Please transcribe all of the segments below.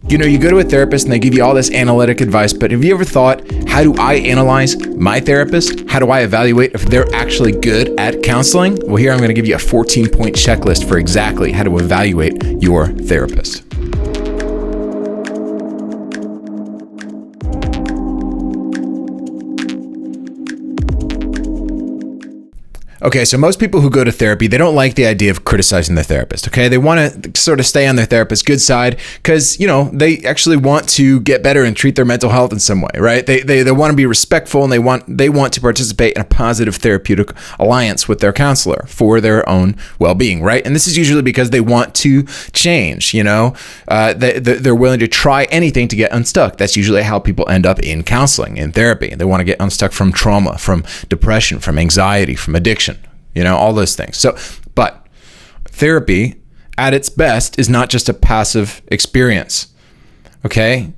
You know, you go to a therapist and they give you all this analytic advice, but have you ever thought, how do I analyze my therapist? How do I evaluate if they're actually good at counseling? Well, here I'm going to give you a 14-point checklist for exactly how to evaluate your therapist. Okay, so most people who go to therapy, they don't like the idea of criticizing their therapist, okay? They want to sort of stay on their therapist's good side because, you know, they actually want to get better and treat their mental health in some way, right? They want to be respectful and they want to participate in a positive therapeutic alliance with their counselor for their own well-being, right? And this is usually because they want to change, you know? They're willing to try anything to get unstuck. That's usually how people end up in counseling, in therapy. They want to get unstuck from trauma, from depression, from anxiety, from addiction. You know, all those things. So, but therapy at its best is not just a passive experience. Okay?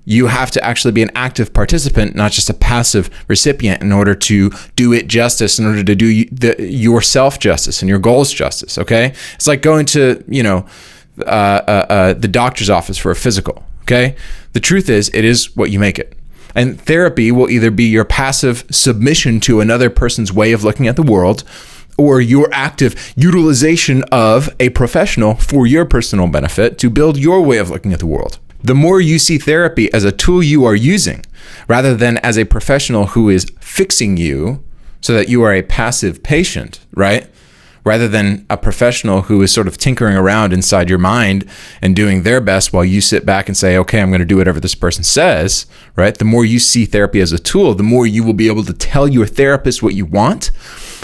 You have to actually be an active participant, not just a passive recipient, in order to do it justice, in order to do yourself justice and your goals justice. Okay? It's like going to, you know, the doctor's office for a physical. Okay? The truth is, it is what you make it. And therapy will either be your passive submission to another person's way of looking at the world, or your active utilization of a professional for your personal benefit to build your way of looking at the world. The more you see therapy as a tool you are using, rather than as a professional who is fixing you so that you are a passive patient, right? Rather than a professional who is sort of tinkering around inside your mind and doing their best while you sit back and say, okay, I'm going to do whatever this person says, right? The more you see therapy as a tool, the more you will be able to tell your therapist what you want,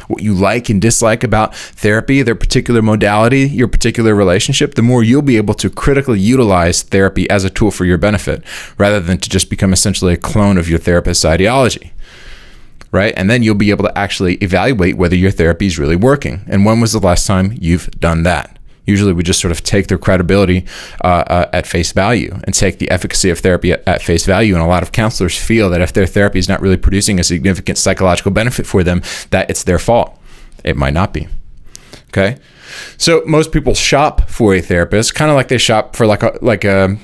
what you like and dislike about therapy, their particular modality, your particular relationship, the more you'll be able to critically utilize therapy as a tool for your benefit, rather than to just become essentially a clone of your therapist's ideology. Right? And then you'll be able to actually evaluate whether your therapy is really working. And when was the last time you've done that? Usually we just sort of take their credibility at face value and take the efficacy of therapy at face value. And a lot of counselors feel that if their therapy is not really producing a significant psychological benefit for them, that it's their fault. It might not be. Okay? So most people shop for a therapist, kind of like they shop for like a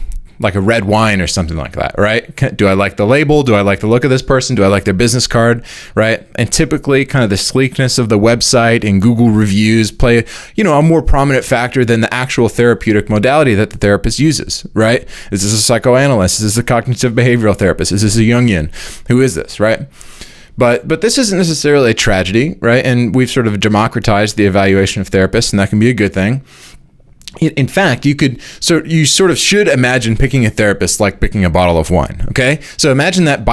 red wine or something like that, right? Do I like the label? Do I like the look of this person? Do I like their business card, right? And typically kind of the sleekness of the website and Google reviews play, you know, a more prominent factor than the actual therapeutic modality that the therapist uses, right? Is this a psychoanalyst? Is this a cognitive behavioral therapist? Is this a Jungian? Who is this, right? But this isn't necessarily a tragedy, right? And we've sort of democratized the evaluation of therapists, and that can be a good thing. In fact, you sort of should imagine picking a therapist like picking a bottle of wine, okay? So imagine that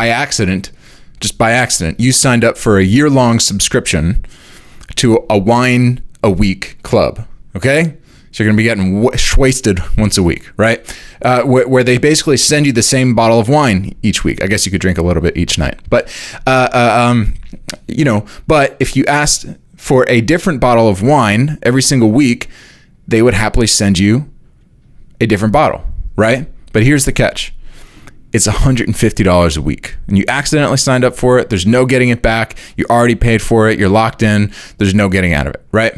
just by accident, you signed up for a year-long subscription to a wine a week club, okay? So you're going to be getting wasted once a week, right? Where they basically send you the same bottle of wine each week. I guess you could drink a little bit each night. But, but if you asked for a different bottle of wine every single week, they would happily send you a different bottle, right? But here's the catch. It's $150 a week. And you accidentally signed up for it. There's no getting it back. You already paid for it. You're locked in. There's no getting out of it, right?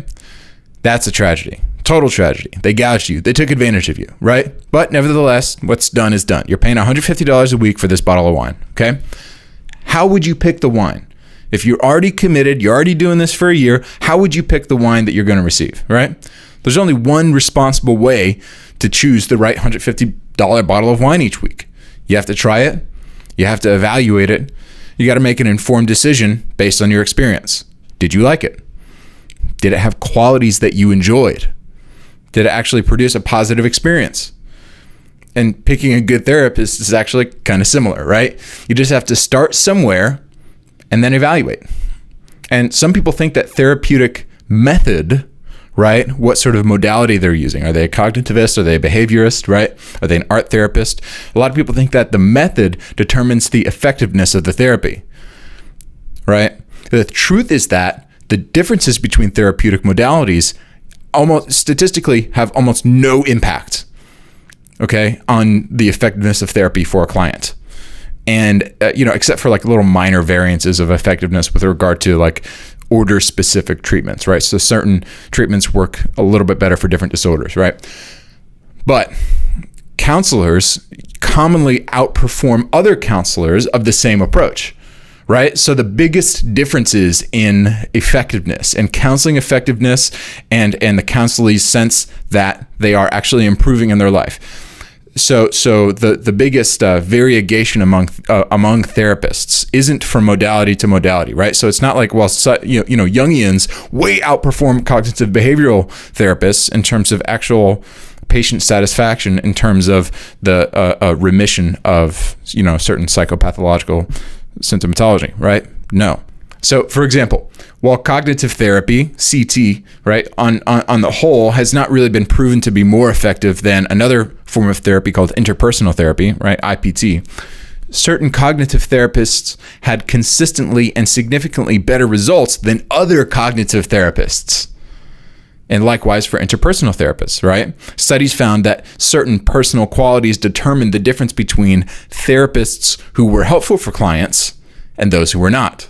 That's a tragedy. Total tragedy. They gouged you. They took advantage of you, right? But nevertheless, what's done is done. You're paying $150 a week for this bottle of wine, okay? How would you pick the wine? If you're already committed, you're already doing this for a year, how would you pick the wine that you're going to receive, right? There's only one responsible way to choose the right $150 bottle of wine each week. You have to try it. You have to evaluate it. You got to make an informed decision based on your experience. Did you like it? Did it have qualities that you enjoyed? Did it actually produce a positive experience? And picking a good therapist is actually kind of similar, right? You just have to start somewhere and then evaluate. And some people think that therapeutic method, right? What sort of modality they're using. Are they a cognitivist? Are they a behaviorist, right? Are they an art therapist? A lot of people think that the method determines the effectiveness of the therapy, right? The truth is that the differences between therapeutic modalities almost statistically have almost no impact, okay, on the effectiveness of therapy for a client. And, except for like little minor variances of effectiveness with regard to like order specific treatments, right? So certain treatments work a little bit better for different disorders, right? But counselors commonly outperform other counselors of the same approach, right? So the biggest differences in effectiveness and counseling effectiveness and the counselee's sense that they are actually improving in their life. So the biggest variegation among therapists isn't from modality to modality, right? So it's not like, well, Jungians way outperform cognitive behavioral therapists in terms of actual patient satisfaction, in terms of the remission of certain psychopathological symptomatology, right? No. So, for example, while cognitive therapy, CT, right, on the whole has not really been proven to be more effective than another form of therapy called interpersonal therapy, right, IPT, certain cognitive therapists had consistently and significantly better results than other cognitive therapists. And likewise for interpersonal therapists, right? Studies found that certain personal qualities determined the difference between therapists who were helpful for clients and those who were not.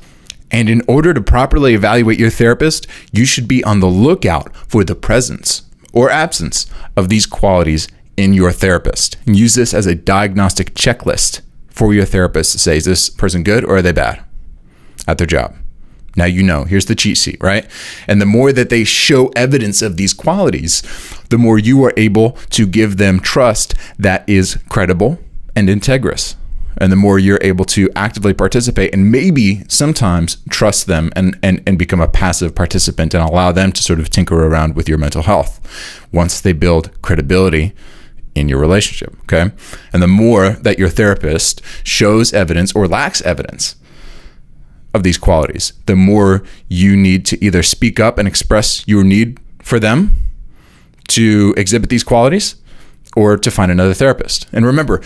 And in order to properly evaluate your therapist, you should be on the lookout for the presence or absence of these qualities in your therapist. And use this as a diagnostic checklist for your therapist to say, is this person good or are they bad at their job? Now here's the cheat sheet, right? And the more that they show evidence of these qualities, the more you are able to give them trust that is credible and integrous. And the more you're able to actively participate and maybe sometimes trust them and become a passive participant and allow them to sort of tinker around with your mental health once they build credibility in your relationship, okay? And the more that your therapist shows evidence or lacks evidence of these qualities, the more you need to either speak up and express your need for them to exhibit these qualities or to find another therapist. And remember,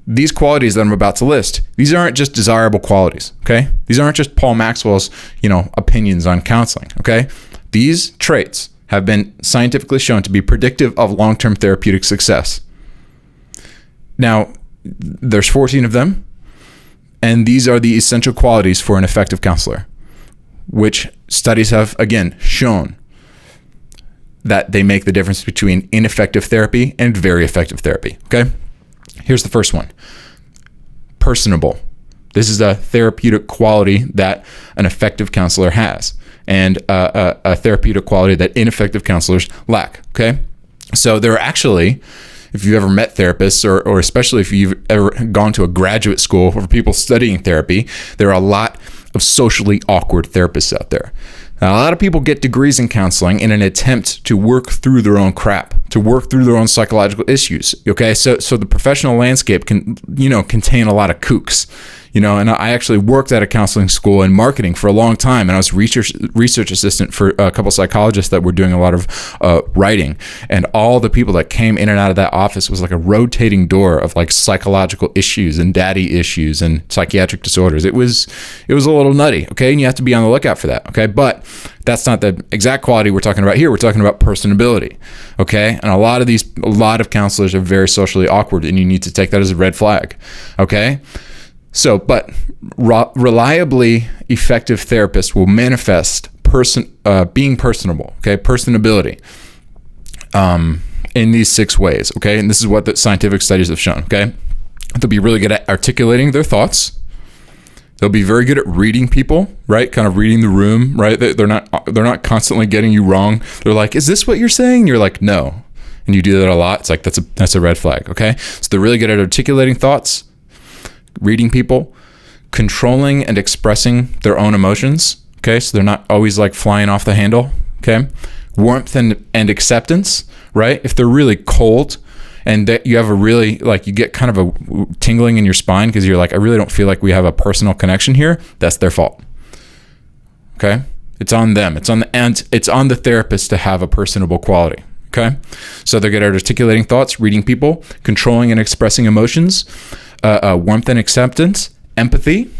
these qualities that I'm about to list, these aren't just desirable qualities, okay? These aren't just Paul Maxwell's, opinions on counseling, okay? These traits have been scientifically shown to be predictive of long-term therapeutic success. Now, there's 14 of them, and these are the essential qualities for an effective counselor, which studies have, again, shown that they make the difference between ineffective therapy and very effective therapy, okay? Here's the first one. Personable. This is a therapeutic quality that an effective counselor has, and a therapeutic quality that ineffective counselors lack, okay? So there are actually, if you've ever met therapists, or especially if you've ever gone to a graduate school for people studying therapy, there are a lot of socially awkward therapists out there. Now, a lot of people get degrees in counseling in an attempt to work through their own crap, to work through their own psychological issues. Okay, so the professional landscape can, contain a lot of kooks. And I actually worked at a counseling school in marketing for a long time, and I was research assistant for a couple psychologists that were doing a lot of writing. And all the people that came in and out of that office was like a rotating door of like psychological issues and daddy issues and psychiatric disorders. It was a little nutty, okay? And you have to be on the lookout for that, okay? But that's not the exact quality we're talking about here. We're talking about personability, okay? And a lot of counselors are very socially awkward, and you need to take that as a red flag, okay? So, but reliably effective therapists will manifest being personable, okay, personability, in these 6 ways, okay? And this is what the scientific studies have shown, okay? They'll be really good at articulating their thoughts. They'll be very good at reading people, right? Kind of reading the room, right? They're not constantly getting you wrong. They're like, is this what you're saying? And you're like, no. And you do that a lot. It's like, that's a red flag, okay? So they're really good at articulating thoughts, reading people, controlling and expressing their own emotions, okay? So they're not always like flying off the handle, okay? Warmth and acceptance, right? If they're really cold and that you have a really, like, you get kind of a tingling in your spine because you're like, I really don't feel like we have a personal connection here, that's their fault, okay? It's on them. It's on the therapist to have a personable quality, okay? So they're good at articulating thoughts, reading people, controlling and expressing emotions, warmth and acceptance, empathy,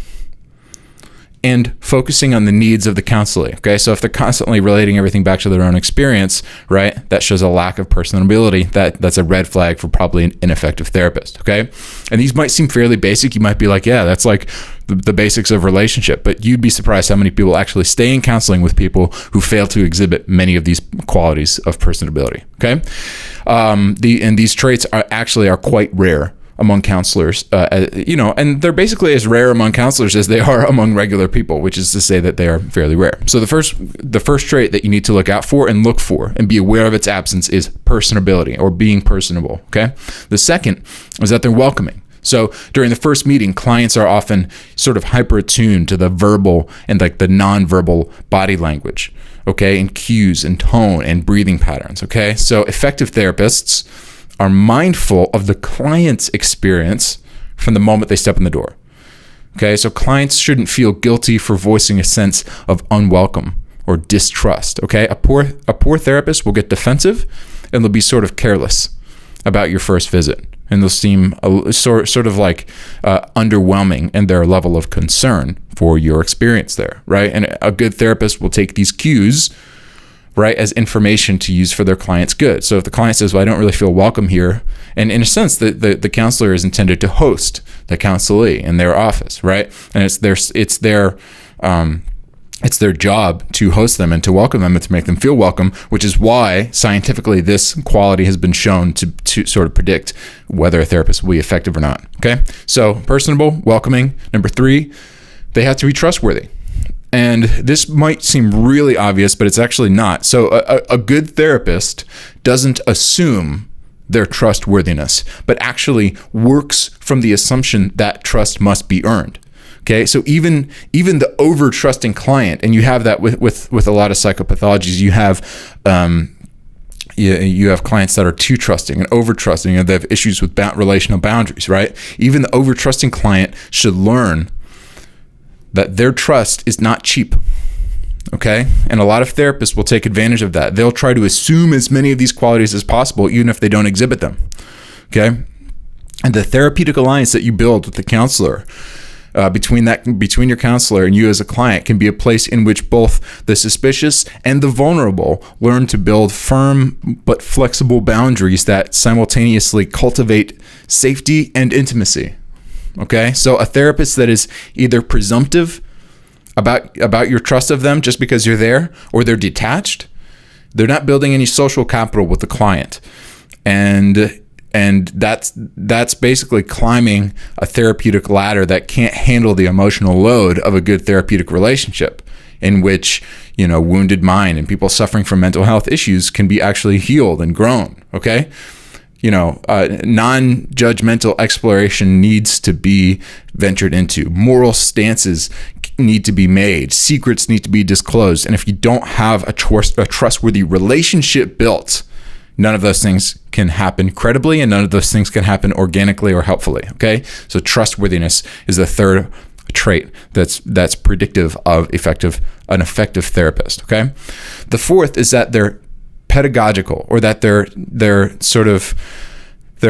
and focusing on the needs of the counselee. Okay, so if they're constantly relating everything back to their own experience, right, that shows a lack of personability. That's a red flag for probably an ineffective therapist. Okay, and these might seem fairly basic. You might be like, yeah, that's like the basics of relationship, but you'd be surprised how many people actually stay in counseling with people who fail to exhibit many of these qualities of personability. Okay, and these traits are quite rare among counselors, and they're basically as rare among counselors as they are among regular people, which is to say that they are fairly rare. So the first trait that you need to look out for and be aware of its absence is personability, or being personable. Okay. The second is that they're welcoming. So during the first meeting, clients are often sort of hyper attuned to the verbal and like the nonverbal body language, okay, and cues and tone and breathing patterns. Okay. So effective therapists are mindful of the client's experience from the moment they step in the door. Okay, so clients shouldn't feel guilty for voicing a sense of unwelcome or distrust. Okay, a poor therapist will get defensive and they'll be sort of careless about your first visit, and they'll seem sort of like underwhelming in their level of concern for your experience there, right? And a good therapist will take these cues, right, as information to use for their client's good. So if the client says, well, I don't really feel welcome here, and in a sense, the counselor is intended to host the counselee in their office, right? And it's their job to host them and to welcome them and to make them feel welcome, which is why scientifically this quality has been shown to sort of predict whether a therapist will be effective or not. Okay, so personable, welcoming. Number 3, they have to be trustworthy. And this might seem really obvious, but it's actually not. So a good therapist doesn't assume their trustworthiness, but actually works from the assumption that trust must be earned. Okay, so even the over-trusting client, and you have that with a lot of psychopathologies, you have clients that are too trusting and over-trusting, and they have issues with relational boundaries, right? Even the over-trusting client should learn that their trust is not cheap, okay? And a lot of therapists will take advantage of that. They'll try to assume as many of these qualities as possible, even if they don't exhibit them, okay? And the therapeutic alliance that you build with the counselor, between your counselor and you as a client, can be a place in which both the suspicious and the vulnerable learn to build firm but flexible boundaries that simultaneously cultivate safety and intimacy. Okay, so a therapist that is either presumptive about your trust of them just because you're there, or they're detached, they're not building any social capital with the client, and that's basically climbing a therapeutic ladder that can't handle the emotional load of a good therapeutic relationship, in which wounded mind and people suffering from mental health issues can be actually healed and grown. Okay. Non-judgmental exploration needs to be ventured into. Moral stances need to be made. Secrets need to be disclosed. And if you don't have a trustworthy relationship built, none of those things can happen credibly, and none of those things can happen organically or helpfully. Okay, so trustworthiness is the third trait that's predictive of an effective therapist. Okay, the fourth is that they're pedagogical, or that they're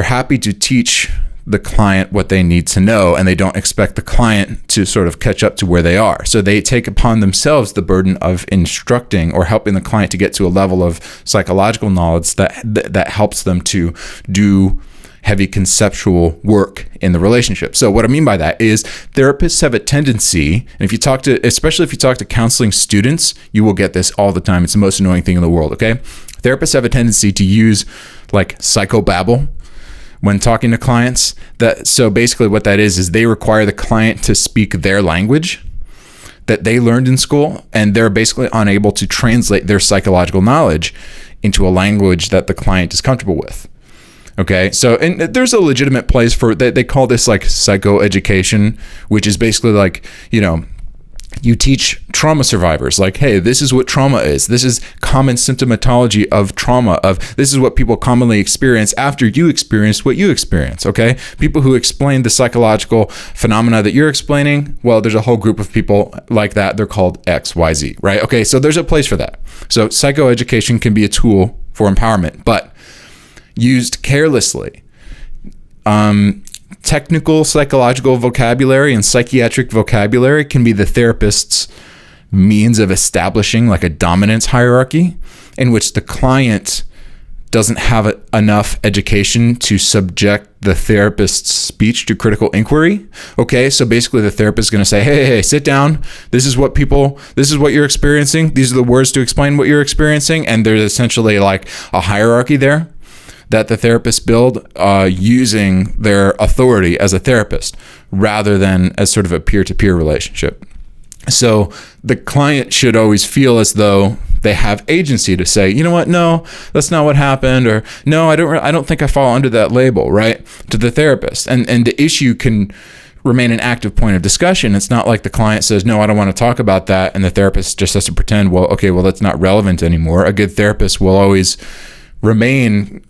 happy to teach the client what they need to know, and they don't expect the client to sort of catch up to where they are. So they take upon themselves the burden of instructing or helping the client to get to a level of psychological knowledge that helps them to do heavy conceptual work in the relationship. So what I mean by that is therapists have a tendency, and especially if you talk to counseling students, you will get this all the time. It's the most annoying thing in the world, okay? Therapists have a tendency to use like psychobabble when talking to clients. So basically what that is they require the client to speak their language that they learned in school, and they're basically unable to translate their psychological knowledge into a language that the client is comfortable with. Okay, so and there's a legitimate place for that. They call this like psychoeducation, which is basically like, you teach trauma survivors, like, hey, this is what trauma is. This is common symptomatology of trauma. This is what people commonly experience after you experience what you experience. Okay, people who explain the psychological phenomena that you're explaining, well, there's a whole group of people like that. They're called XYZ, right? Okay, so there's a place for that. So psychoeducation can be a tool for empowerment, but used carelessly, Technical psychological vocabulary and psychiatric vocabulary can be the therapist's means of establishing like a dominance hierarchy in which the client doesn't have enough education to subject the therapist's speech to critical inquiry. Okay, so basically the therapist is going to say, hey, sit down. This is what you're experiencing. These are the words to explain what you're experiencing. And there's essentially like a hierarchy there that the therapists build using their authority as a therapist rather than as sort of a peer-to-peer relationship. So the client should always feel as though they have agency to say, you know what, no, that's not what happened, or no, I don't think I fall under that label, right, to the therapist. And the issue can remain an active point of discussion. It's not like the client says, no, I don't want to talk about that, and the therapist just has to pretend, well, okay, well, that's not relevant anymore. A good therapist will always remain,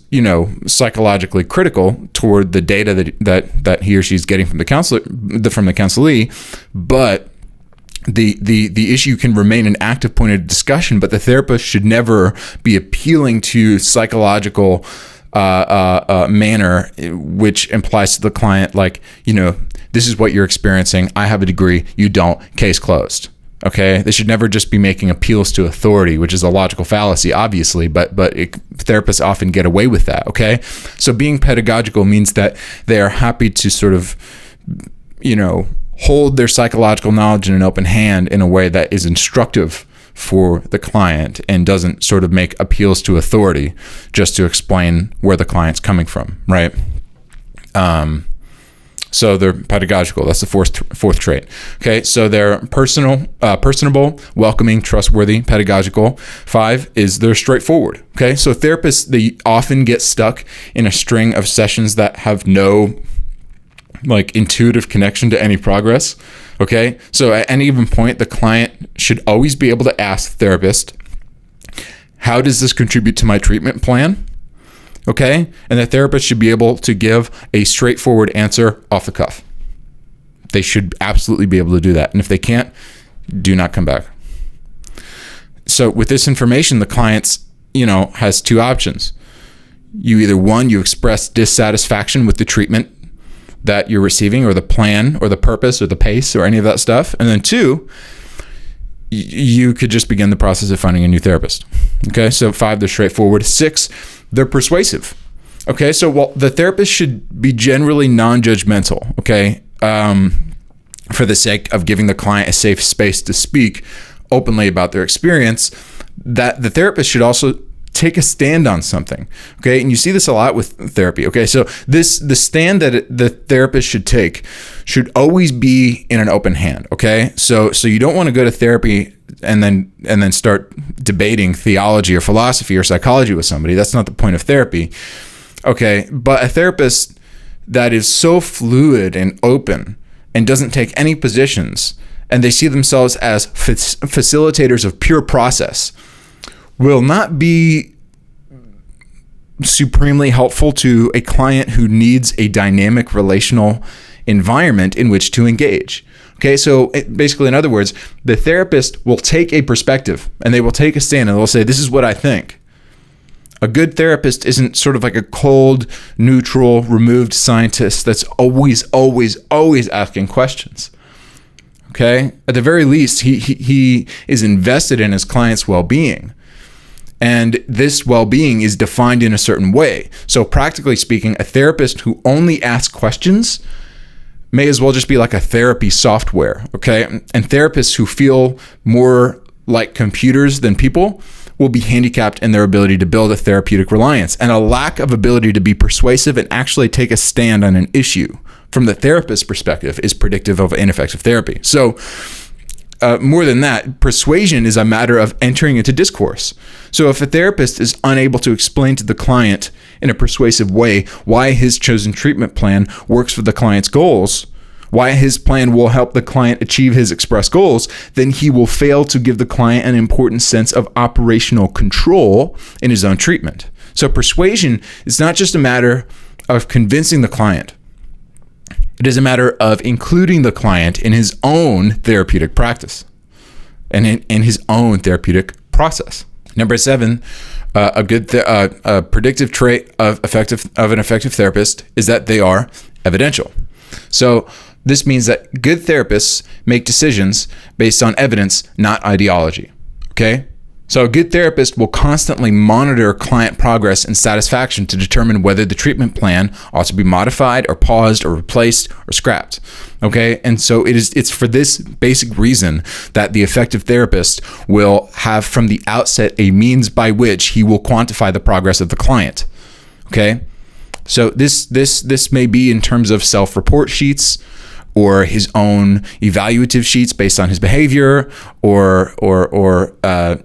you know, psychologically critical toward the data that he or she's getting from the counselee, but the issue can remain an active point of discussion, but the therapist should never be appealing to psychological manner, which implies to the client, like, you know, this is what you're experiencing. I have a degree. You don't. Case closed. Okay. They should never just be making appeals to authority, which is a logical fallacy, obviously, but therapists often get away with that. Okay. So being pedagogical means that they are happy to sort of, you know, hold their psychological knowledge in an open hand in a way that is instructive for the client and doesn't sort of make appeals to authority just to explain where the client's coming from, right? So they're pedagogical. That's the fourth trait. Okay, so they're personable, welcoming, trustworthy, pedagogical. 5 is they're straightforward. Okay, so therapists, they often get stuck in a string of sessions that have no like intuitive connection to any progress. Okay, so at any given point, the client should always be able to ask the therapist, how does this contribute to my treatment plan? Okay, and the therapist should be able to give a straightforward answer off the cuff. They should absolutely be able to do that. And if they can't, do not come back. So with this information, the client's, you know, has 2 options. You either, 1, you express dissatisfaction with the treatment that you're receiving, or the plan, or the purpose, or the pace, or any of that stuff. And then 2, you could just begin the process of finding a new therapist. Okay, so 5, they're straightforward. 6, they're persuasive. Okay, so well, the therapist should be generally non-judgmental, okay, for the sake of giving the client a safe space to speak openly about their experience. That the therapist should also take a stand on something, okay? And you see this a lot with therapy, okay? So the stand that the therapist should take should always be in an open hand, okay? So you don't want to go to therapy and then start debating theology or philosophy or psychology with somebody. That's not the point of therapy, okay? But a therapist that is so fluid and open and doesn't take any positions, and they see themselves as facilitators of pure process, will not be supremely helpful to a client who needs a dynamic relational environment in which to engage. Okay, so basically, in other words, the therapist will take a perspective and they will take a stand and they'll say, this is what I think. A good therapist isn't sort of like a cold, neutral, removed scientist that's always asking questions. Okay, at the very least, he is invested in his client's well-being. And this well-being is defined in a certain way. So practically speaking, a therapist who only asks questions may as well just be like a therapy software, okay? And therapists who feel more like computers than people will be handicapped in their ability to build a therapeutic reliance. And a lack of ability to be persuasive and actually take a stand on an issue from the therapist's perspective is predictive of ineffective therapy. So more than that, persuasion is a matter of entering into discourse. So if a therapist is unable to explain to the client in a persuasive way why his chosen treatment plan works for the client's goals, why his plan will help the client achieve his expressed goals, then he will fail to give the client an important sense of operational control in his own treatment. So persuasion is not just a matter of convincing the client. It is a matter of including the client in his own therapeutic practice and in his own therapeutic process. Number 7, a predictive trait of an effective therapist is that they are evidential. So this means that good therapists make decisions based on evidence, not ideology. Okay? So a good therapist will constantly monitor client progress and satisfaction to determine whether the treatment plan ought to be modified or paused or replaced or scrapped. Okay? And so it's for this basic reason that the effective therapist will have from the outset a means by which he will quantify the progress of the client. Okay? So this may be in terms of self-report sheets, or his own evaluative sheets based on his behavior, or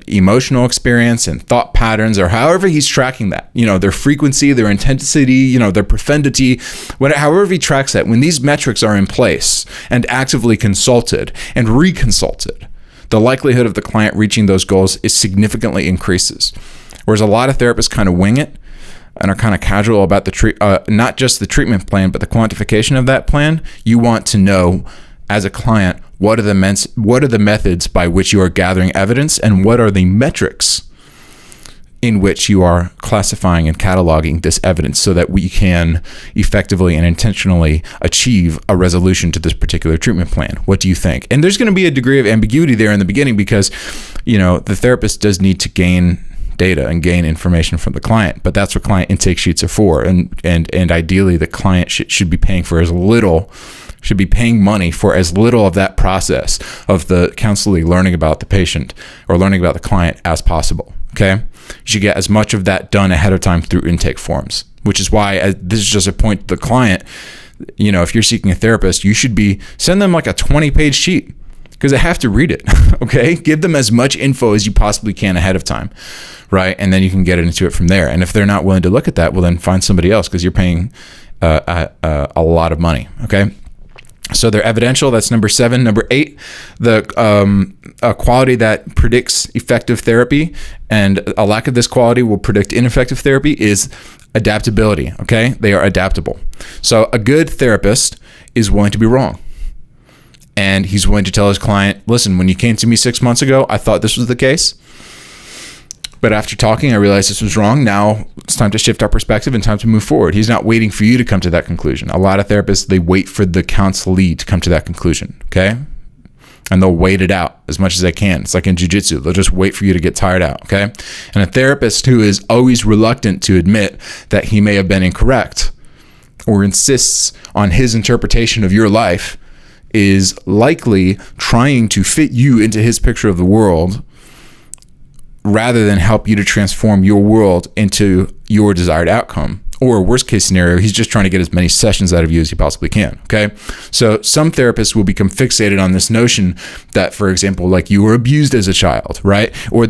emotional experience and thought patterns, or however he's tracking that, their frequency, their intensity, their profundity, however he tracks that. When these metrics are in place and actively consulted and reconsulted, the likelihood of the client reaching those goals is significantly increases. Whereas a lot of therapists kind of wing it and are kind of casual about the not just the treatment plan, but the quantification of that plan. You want to know, as a client, what are the methods by which you are gathering evidence, and what are the metrics in which you are classifying and cataloging this evidence, so that we can effectively and intentionally achieve a resolution to this particular treatment plan. What do you think? And there's going to be a degree of ambiguity there in the beginning, because the therapist does need to gain data and gain information from the client, but that's what client intake sheets are for. And ideally, the client should be paying money for as little of that process of the counselee learning about the patient or learning about the client as possible. Okay, you should get as much of that done ahead of time through intake forms, which is why this is just a point to the client. If you're seeking a therapist, you should send them like a 20-page sheet, because they have to read it. Okay, give them as much info as you possibly can ahead of time, right? And then you can get into it from there. And if they're not willing to look at that, well, then find somebody else, because you're paying a lot of money. Okay, so they're evidential. That's number 7. Number 8, the quality that predicts effective therapy, and a lack of this quality will predict ineffective therapy, is adaptability. Okay, they are adaptable. So a good therapist is willing to be wrong. And he's willing to tell his client, listen, when you came to me 6 months ago, I thought this was the case. But after talking, I realized this was wrong. Now it's time to shift our perspective and time to move forward. He's not waiting for you to come to that conclusion. A lot of therapists, they wait for the counselee to come to that conclusion, okay? And they'll wait it out as much as they can. It's like in jiu-jitsu. They'll just wait for you to get tired out, okay? And a therapist who is always reluctant to admit that he may have been incorrect, or insists on his interpretation of your life, is likely trying to fit you into his picture of the world, rather than help you to transform your world into your desired outcome. Or worst case scenario, he's just trying to get as many sessions out of you as he possibly can. Okay. So some therapists will become fixated on this notion that, for example, like you were abused as a child, right? Or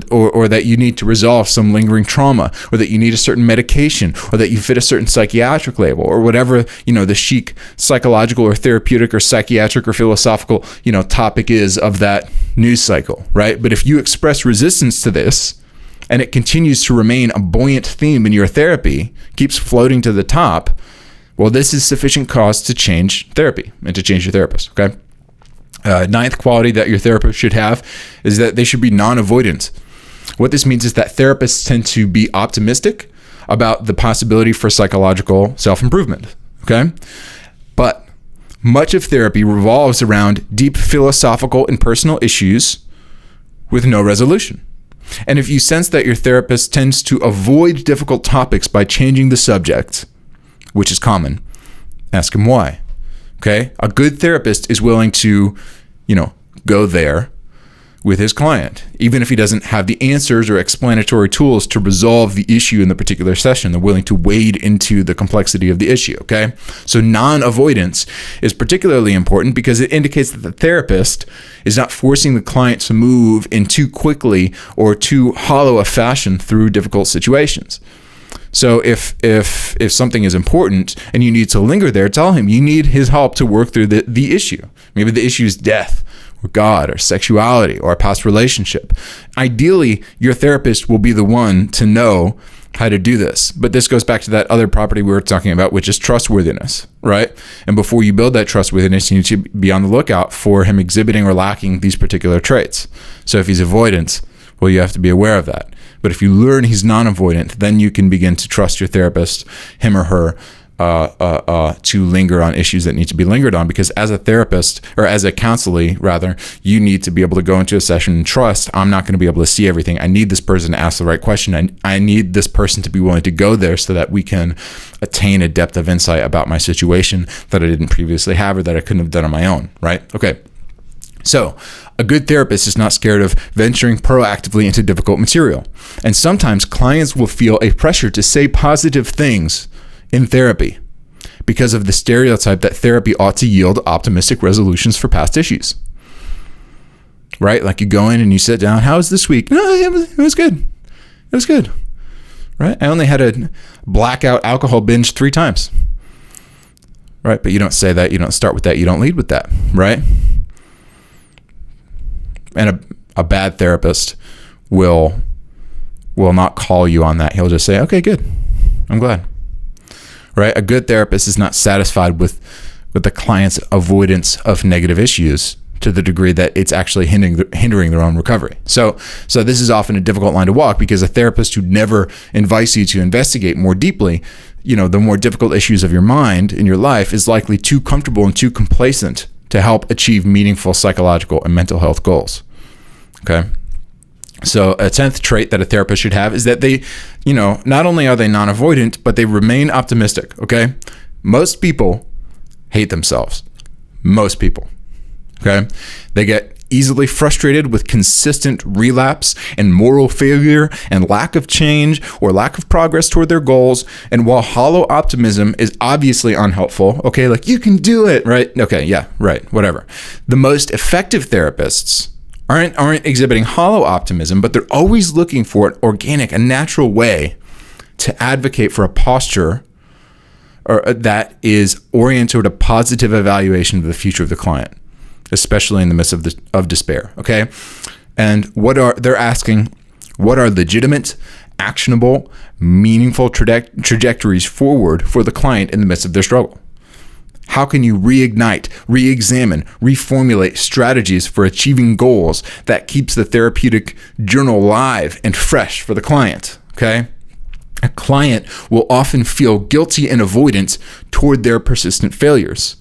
that you need to resolve some lingering trauma, or that you need a certain medication, or that you fit a certain psychiatric label, or whatever, the chic psychological or therapeutic or psychiatric or philosophical, topic is of that news cycle, right? But if you express resistance to this, and it continues to remain a buoyant theme in your therapy, keeps floating to the top, well, this is sufficient cause to change therapy and to change your therapist, okay? 9th quality that your therapist should have is that they should be non-avoidant. What this means is that therapists tend to be optimistic about the possibility for psychological self-improvement, okay? But much of therapy revolves around deep philosophical and personal issues with no resolution. And if you sense that your therapist tends to avoid difficult topics by changing the subject, which is common, ask him why. Okay? A good therapist is willing to, go there with his client, even if he doesn't have the answers or explanatory tools to resolve the issue in the particular session. They're willing to wade into the complexity of the issue, okay? So non-avoidance is particularly important because it indicates that the therapist is not forcing the client to move in too quickly or too hollow a fashion through difficult situations. So if something is important and you need to linger there, tell him you need his help to work through the issue. Maybe the issue is death, or God, or sexuality, or a past relationship. Ideally, your therapist will be the one to know how to do this. But this goes back to that other property we were talking about, which is trustworthiness, right? And before you build that trustworthiness, you need to be on the lookout for him exhibiting or lacking these particular traits. So if he's avoidant, well, you have to be aware of that. But if you learn he's non-avoidant, then you can begin to trust your therapist, him or her, to linger on issues that need to be lingered on, because as a therapist, or as a counselee rather, you need to be able to go into a session and trust I'm not going to be able to see everything. I need this person to ask the right question. I need this person to be willing to go there so that we can attain a depth of insight about my situation that I didn't previously have or that I couldn't have done on my own, right? Okay. So a good therapist is not scared of venturing proactively into difficult material. And sometimes clients will feel a pressure to say positive things in therapy because of the stereotype that therapy ought to yield optimistic resolutions for past issues. Right? Like you go in and you sit down, how was this week? No, it was good. It was good. Right? I only had a blackout alcohol binge 3 times. Right? But you don't say that. You don't start with that. You don't lead with that. Right? And a bad therapist will not call you on that. He'll just say, okay, good. I'm glad. Right? A good therapist is not satisfied with the client's avoidance of negative issues to the degree that it's actually hindering their own recovery. So this is often a difficult line to walk, because a therapist who never invites you to investigate more deeply, the more difficult issues of your mind in your life, is likely too comfortable and too complacent to help achieve meaningful psychological and mental health goals. Okay. So a 10th trait that a therapist should have is that they, not only are they non-avoidant, but they remain optimistic. Okay. Most people hate themselves. Most people. Okay. They get easily frustrated with consistent relapse and moral failure and lack of change or lack of progress toward their goals. And while hollow optimism is obviously unhelpful, okay, like you can do it, right? Okay, yeah, right, whatever. The most effective therapists aren't exhibiting hollow optimism, but they're always looking for an organic, a natural way to advocate for a posture that is oriented toward a positive evaluation of the future of the client, especially in the midst of despair. Okay, and they're asking, what are legitimate, actionable, meaningful trajectories forward for the client in the midst of their struggle? How can you reignite, re-examine, reformulate strategies for achieving goals that keeps the therapeutic journal live and fresh for the client? Okay. A client will often feel guilty and avoidant toward their persistent failures.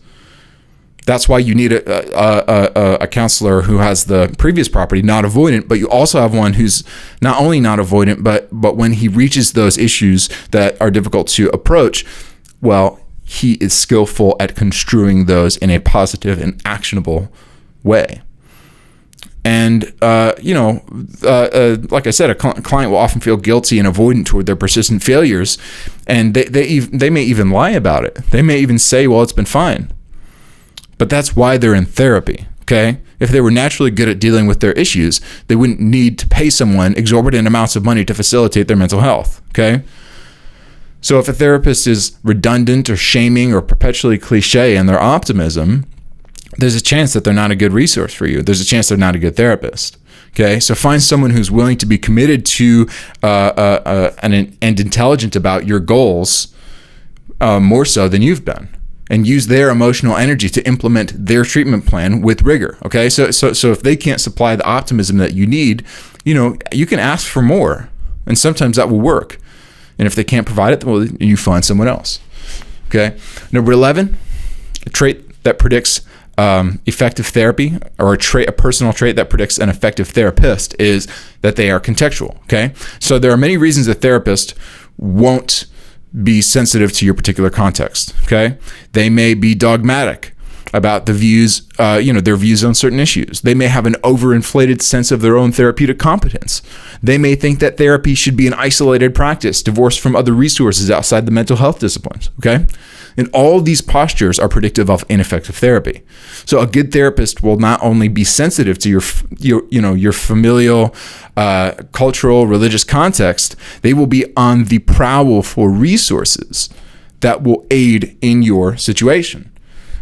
That's why you need a counselor who has the previous property, not avoidant, but you also have one who's not only not avoidant, but when he reaches those issues that are difficult to approach, well, he is skillful at construing those in a positive and actionable way. And, like I said, a client will often feel guilty and avoidant toward their persistent failures. And they may even lie about it. They may even say, well, it's been fine. But that's why they're in therapy, okay? If they were naturally good at dealing with their issues, they wouldn't need to pay someone exorbitant amounts of money to facilitate their mental health, okay? So if a therapist is redundant or shaming or perpetually cliche in their optimism, there's a chance that they're not a good resource for you. There's a chance they're not a good therapist. Okay, so find someone who's willing to be committed to and intelligent about your goals more so than you've been, and use their emotional energy to implement their treatment plan with rigor. Okay, so if they can't supply the optimism that you need, you can ask for more, and sometimes that will work. And if they can't provide it, well, you find someone else. Okay. Number 11, a trait that predicts effective therapy, or a personal trait that predicts an effective therapist, is that they are contextual. Okay. So there are many reasons a therapist won't be sensitive to your particular context. Okay. They may be dogmatic about the views, their views on certain issues. They may have an overinflated sense of their own therapeutic competence. They may think that therapy should be an isolated practice, divorced from other resources outside the mental health disciplines, okay? And all these postures are predictive of ineffective therapy. So a good therapist will not only be sensitive to your familial, cultural, religious context, they will be on the prowl for resources that will aid in your situation.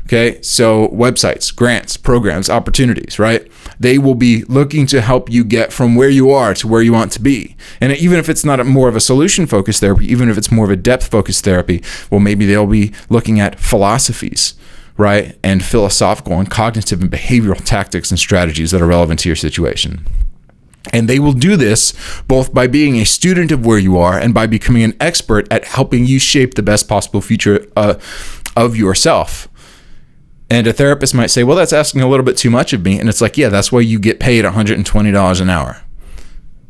Okay, so websites, grants, programs, opportunities, right? They will be looking to help you get from where you are to where you want to be. And even if it's not more of a solution-focused therapy, even if it's more of a depth-focused therapy, well, maybe they'll be looking at philosophies, right? And philosophical and cognitive and behavioral tactics and strategies that are relevant to your situation. And they will do this both by being a student of where you are and by becoming an expert at helping you shape the best possible future of yourself. And a therapist might say, well, that's asking a little bit too much of me. And it's like, yeah, that's why you get paid $120 an hour,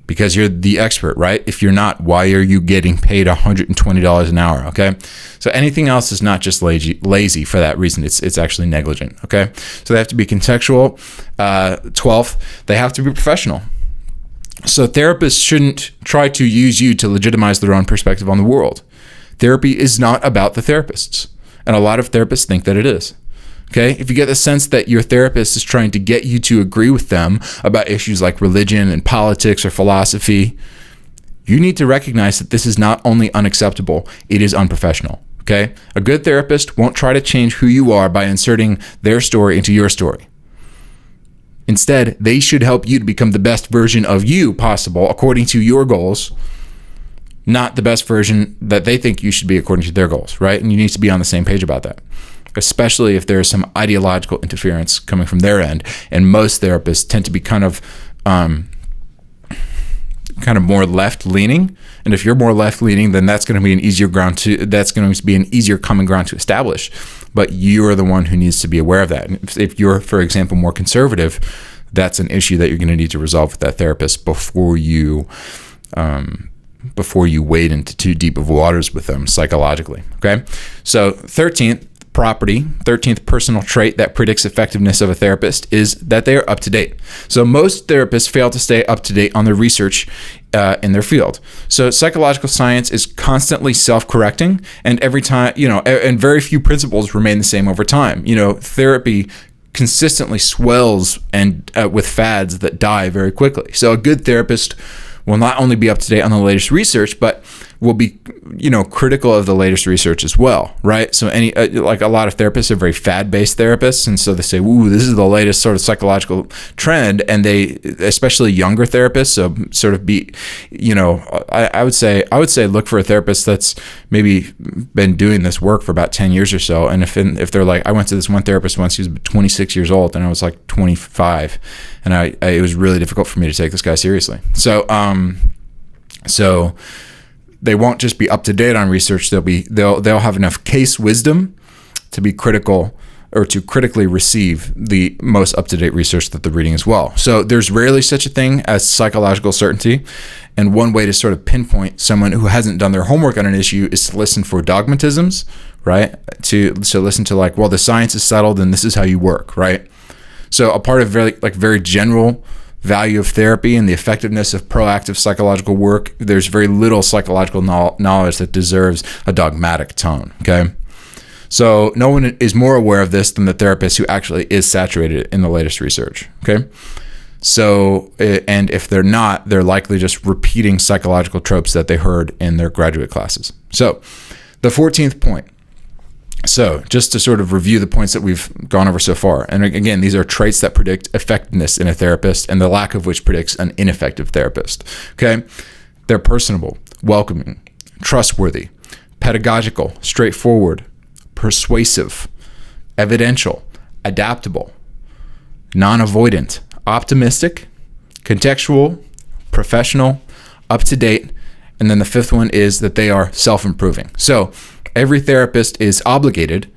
because you're the expert, right? If you're not, why are you getting paid $120 an hour? Okay. So anything else is not just lazy for that reason. It's actually negligent. Okay. So they have to be contextual. 12th, they have to be professional. So therapists shouldn't try to use you to legitimize their own perspective on the world. Therapy is not about the therapists. And a lot of therapists think that it is. Okay, if you get the sense that your therapist is trying to get you to agree with them about issues like religion and politics or philosophy, you need to recognize that this is not only unacceptable, it is unprofessional. Okay, a good therapist won't try to change who you are by inserting their story into your story. Instead, they should help you to become the best version of you possible according to your goals, not the best version that they think you should be according to their goals, right? And you need to be on the same page about that, especially if there's some ideological interference coming from their end. And most therapists tend to be kind of more left-leaning. And if you're more left-leaning, then that's going to be an easier common ground to establish. But you are the one who needs to be aware of that. And if you're, for example, more conservative, that's an issue that you're going to need to resolve with that therapist before you wade into too deep of waters with them psychologically. Okay. So 13th personal trait that predicts effectiveness of a therapist is that they are up to date. So most therapists fail to stay up to date on the research in their field. So psychological science is constantly self-correcting, and every time, and very few principles remain the same over time. Therapy consistently swells and with fads that die very quickly. So a good therapist will not only be up to date on the latest research, but will be, critical of the latest research as well, right? So like a lot of therapists are very fad-based therapists, and so they say, "Ooh, this is the latest sort of psychological trend," and they, especially younger therapists, so sort of be, I would say look for a therapist that's maybe been doing this work for about 10 years or so, and if they're like, I went to this one therapist once, he was 26 years old, and I was like 25, and it was really difficult for me to take this guy seriously. So they won't just be up to date on research. They'll have enough case wisdom to be critical, or to critically receive the most up to date research that they're reading as well. So there's rarely such a thing as psychological certainty. And one way to sort of pinpoint someone who hasn't done their homework on an issue is to listen for dogmatisms, right? To listen to like, well, the science is settled and this is how you work, right? So a part of very general value of therapy and the effectiveness of proactive psychological work, there's very little psychological knowledge that deserves a dogmatic tone, okay? So no one is more aware of this than the therapist who actually is saturated in the latest research, okay? So, and if they're not, they're likely just repeating psychological tropes that they heard in their graduate classes. So the 14th point. So just to sort of review the points that we've gone over so far. And again, these are traits that predict effectiveness in a therapist, and the lack of which predicts an ineffective therapist. Okay. They're personable, welcoming, trustworthy, pedagogical, straightforward, persuasive, evidential, adaptable, non-avoidant, optimistic, contextual, professional, up to date. And then the fifth one is that they are self-improving. So every therapist is obligated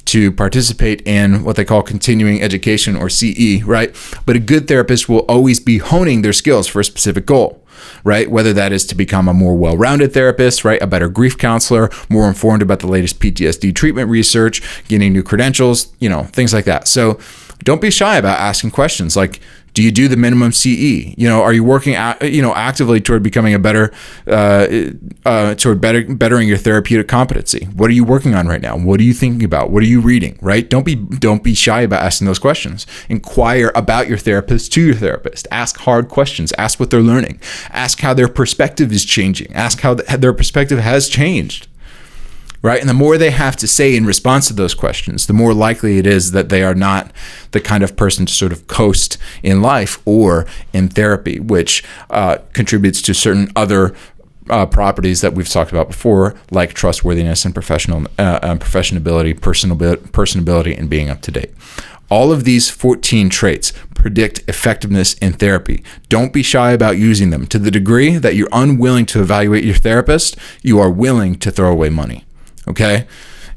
to participate in what they call continuing education, or CE, right? But a good therapist will always be honing their skills for a specific goal, right? Whether that is to become a more well-rounded therapist, right? A better grief counselor, more informed about the latest PTSD treatment research, getting new credentials, things like that. So don't be shy about asking questions like, do you do the minimum CE? Are you working actively toward becoming toward bettering your therapeutic competency? What are you working on right now? What are you thinking about? What are you reading, right? Don't be shy about asking those questions. Inquire about your therapist to your therapist. Ask hard questions. Ask what they're learning. Ask how their perspective is changing. Ask how their perspective has changed. Right? And the more they have to say in response to those questions, the more likely it is that they are not the kind of person to sort of coast in life or in therapy, which contributes to certain other properties that we've talked about before, like trustworthiness and professionability, personability, and being up to date. All of these 14 traits predict effectiveness in therapy. Don't be shy about using them. To the degree that you're unwilling to evaluate your therapist, you are willing to throw away money. Okay?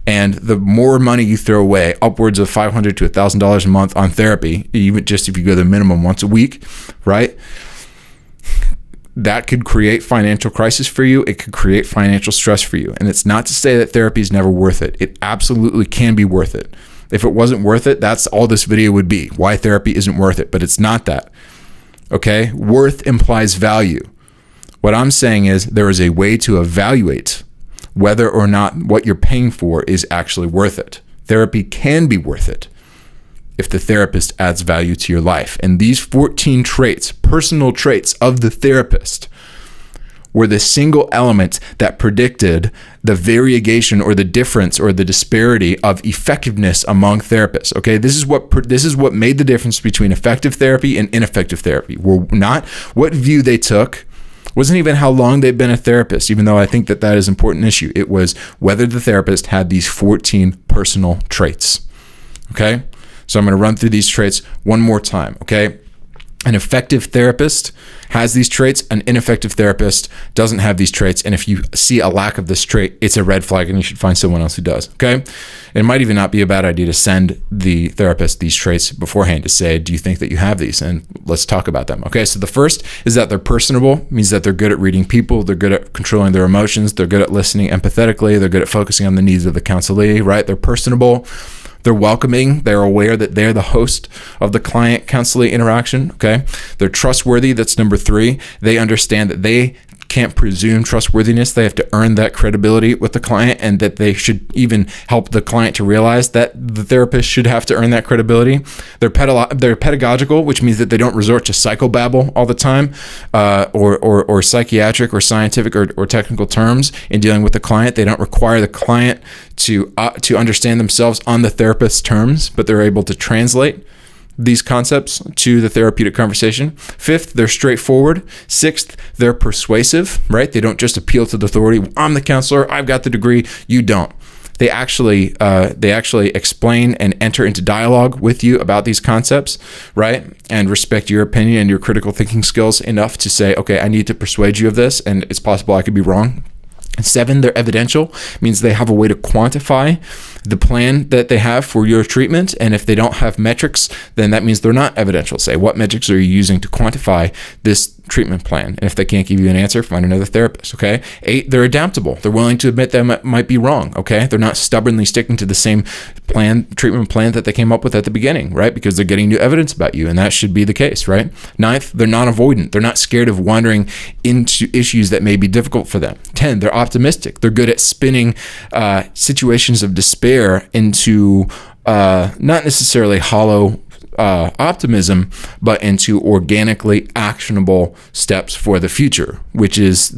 And the more money you throw away, upwards of $500 to $1,000 a month on therapy, even just if you go the minimum once a week, right? That could create financial crisis for you. It could create financial stress for you. And it's not to say that therapy is never worth it. It absolutely can be worth it. If it wasn't worth it, that's all this video would be. Why therapy isn't worth it. But it's not that. Okay? Worth implies value. What I'm saying is there is a way to evaluate whether or not what you're paying for is actually worth it. Therapy can be worth it if the therapist adds value to your life. And these 14 traits, personal traits of the therapist, were the single element that predicted the variegation or the difference or the disparity of effectiveness among therapists. Okay, this is what made the difference between effective therapy and ineffective therapy. Were not what view they took, wasn't even how long they've been a therapist, even though I think that is an important issue. It was whether the therapist had these 14 personal traits. Okay, so I'm going to run through these traits one more time. Okay. An effective therapist has these traits. An ineffective therapist doesn't have these traits. And if you see a lack of this trait, it's a red flag and you should find someone else who does. Okay. It might even not be a bad idea to send the therapist these traits beforehand to say, do you think that you have these? And let's talk about them. Okay. So the first is that they're personable, means that they're good at reading people. They're good at controlling their emotions. They're good at listening empathetically. They're good at focusing on the needs of the counselee, right? They're personable. They're welcoming. They're aware that they're the host of the client-counselee interaction, okay? They're trustworthy. That's number 3. They understand that they can't presume trustworthiness. They have to earn that credibility with the client, and that they should even help the client to realize that the therapist should have to earn that credibility. They're pedagogical, which means that they don't resort to psychobabble all the time, or psychiatric or scientific or technical terms in dealing with the client. They don't require the client to understand themselves on the therapist's terms, but they're able to translate these concepts to the therapeutic conversation. 5th, they're straightforward. 6th, they're persuasive, right? They don't just appeal to the authority. I'm the counselor. I've got the degree. You don't. They actually explain and enter into dialogue with you about these concepts, right? And respect your opinion and your critical thinking skills enough to say, okay, I need to persuade you of this, and it's possible I could be wrong. 7, they're evidential, means they have a way to quantify the plan that they have for your treatment. And if they don't have metrics, then that means they're not evidential. Say, what metrics are you using to quantify this treatment plan? And if they can't give you an answer, find another therapist, okay? 8, they're adaptable. They're willing to admit they might be wrong, okay? They're not stubbornly sticking to the same treatment plan that they came up with at the beginning, right? Because they're getting new evidence about you, and that should be the case, right? 9th, they're non-avoidant. They're not scared of wandering into issues that may be difficult for them. 10, they're optimistic. They're good at spinning situations of despair into not necessarily hollow optimism, but into organically actionable steps for the future, which is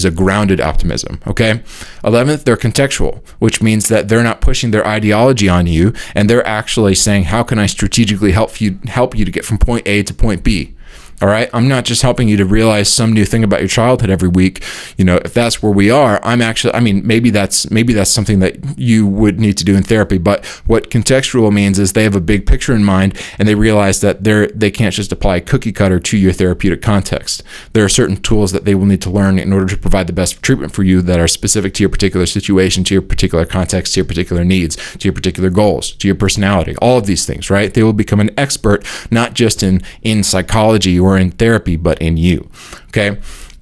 a grounded optimism. Okay. 11th, they're contextual, which means that they're not pushing their ideology on you, and they're actually saying, how can I strategically help you to get from point A to point B? All right. I'm not just helping you to realize some new thing about your childhood every week. You know, if that's where we are, maybe that's something that you would need to do in therapy. But what contextual means is they have a big picture in mind, and they realize that they can't just apply a cookie cutter to your therapeutic context. There are certain tools that they will need to learn in order to provide the best treatment for you that are specific to your particular situation, to your particular context, to your particular needs, to your particular goals, to your personality, all of these things, right? They will become an expert, not just in psychology or in therapy, but in you. Okay.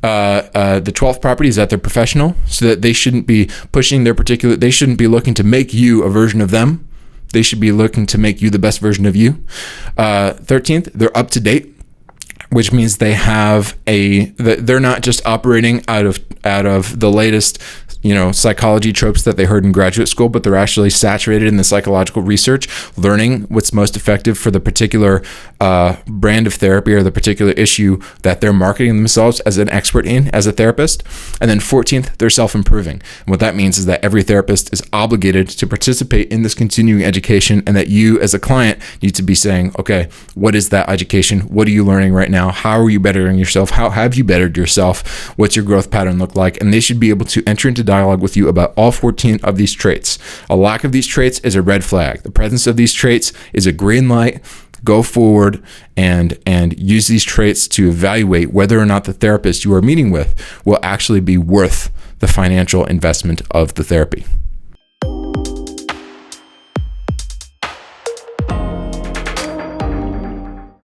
The 12th property is that they're professional, so that they shouldn't be pushing they shouldn't be looking to make you a version of them. They should be looking to make you the best version of you. 13th, they're up to date, which means they're not just operating out of the latest psychology tropes that they heard in graduate school, but they're actually saturated in the psychological research, learning what's most effective for the particular brand of therapy or the particular issue that they're marketing themselves as an expert in as a therapist. And then 14th, they're self-improving. And what that means is that every therapist is obligated to participate in this continuing education, and that you as a client need to be saying, okay, what is that education? What are you learning right now? now? How are you bettering yourself? How have you bettered yourself? What's your growth pattern look like? And they should be able to enter into dialogue with you about all 14 of these traits. A lack of these traits is a red flag. The presence of these traits is a green light. Go forward and use these traits to evaluate whether or not the therapist you are meeting with will actually be worth the financial investment of the therapy.